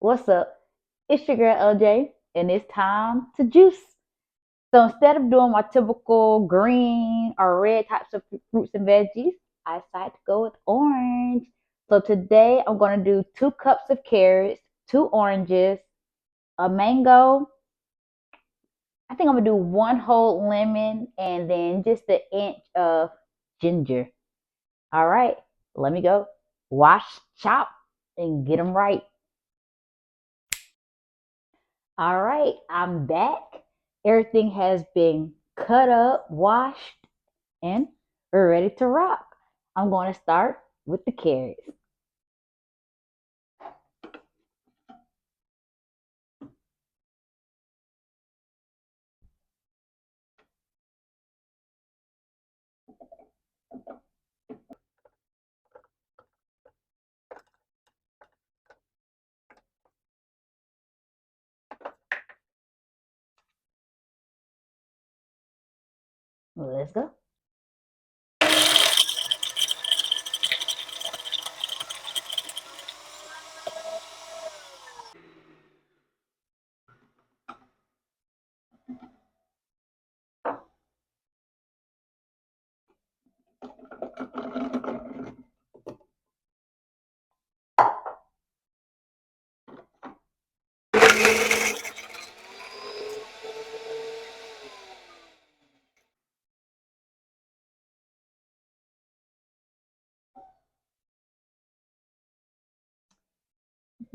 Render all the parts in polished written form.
What's up? It's your girl LJ, and it's time to juice. So instead of doing my typical green or red types of fruits and veggies, I decided to go with orange. So today I'm going to do 2 cups of carrots, 2 oranges, a mango. I think I'm going to do 1 whole lemon and then just an inch of ginger. All right, let me go wash, chop, and get them right. All right, I'm back. Everything has been cut up, washed, and we're ready to rock. I'm going to start with the carrots. Let's go.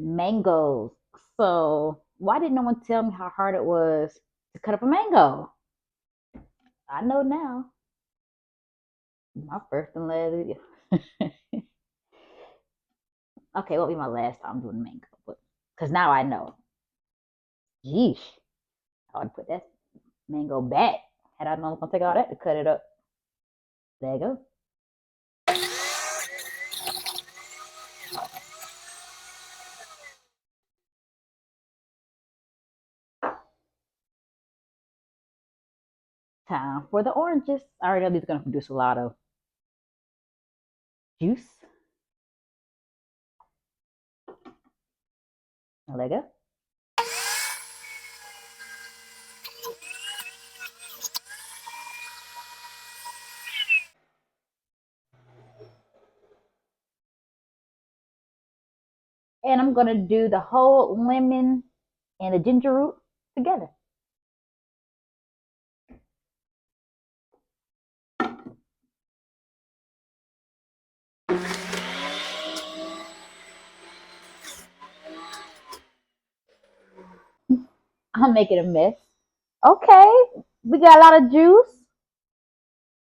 Mangoes. So, why didn't no one tell me how hard it was to cut up a mango? I know now. My first and last video. Okay, what will be my last time doing mango? But because now I know. Yeesh. I would put that mango back. Had I known I was gonna take all that to cut it up. There you go. Time for the oranges. I already know these are gonna produce a lot of juice. There you go. And I'm gonna do the whole lemon and the ginger root together. I'm making a mess. Okay, we got a lot of juice.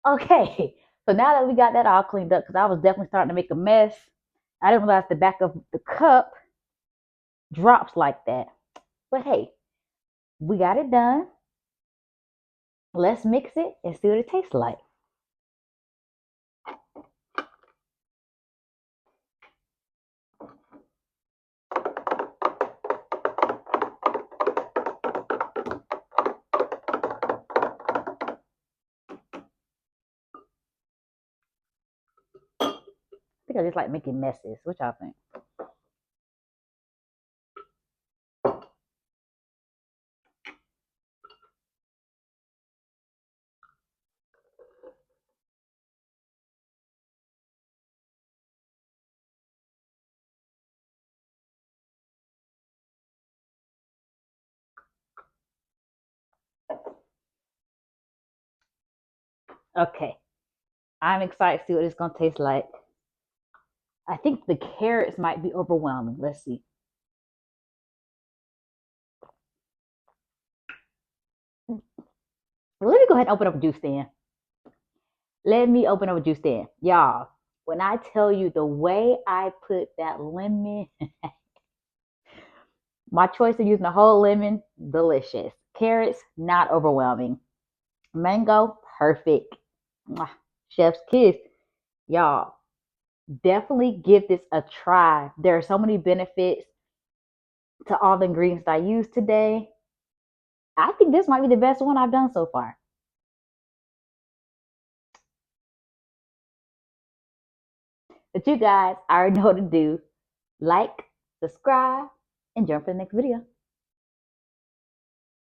Okay, so now that we got that all cleaned up, because I was definitely starting to make a mess, I didn't realize the back of the cup drops like that. But hey, we got it done. Let's mix it and see what it tastes like. I think I just like making messes. What y'all think? Okay, I'm excited to see what it's gonna taste like. I think the carrots might be overwhelming. Let's see. Let me go ahead and open up a juice stand. Let me open up a juice stand. Y'all, when I tell you the way I put that lemon, my choice of using a whole lemon, delicious. Carrots, not overwhelming. Mango, perfect. Mwah, chef's kiss. Y'all, definitely give this a try. There are so many benefits to all the ingredients I used today. I think this might be the best one I've done so far. But you guys already know what to do. Like, subscribe, and join for the next video.